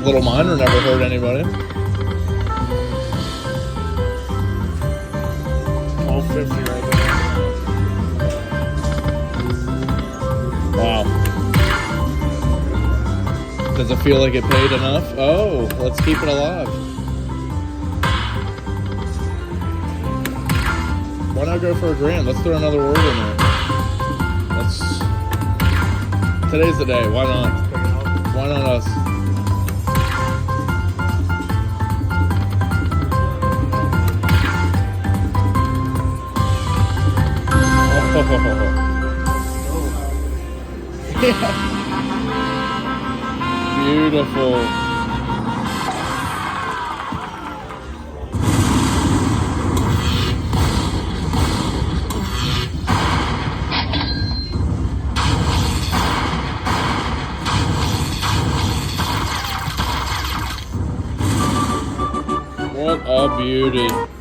little minor never hurt anybody. All 50 right there. Wow. Does it feel like it paid enough? Oh, let's keep it alive. Why not go for a grand? Let's throw another word in there. Today's the day. Why not? Why not us? Beautiful. What a beauty.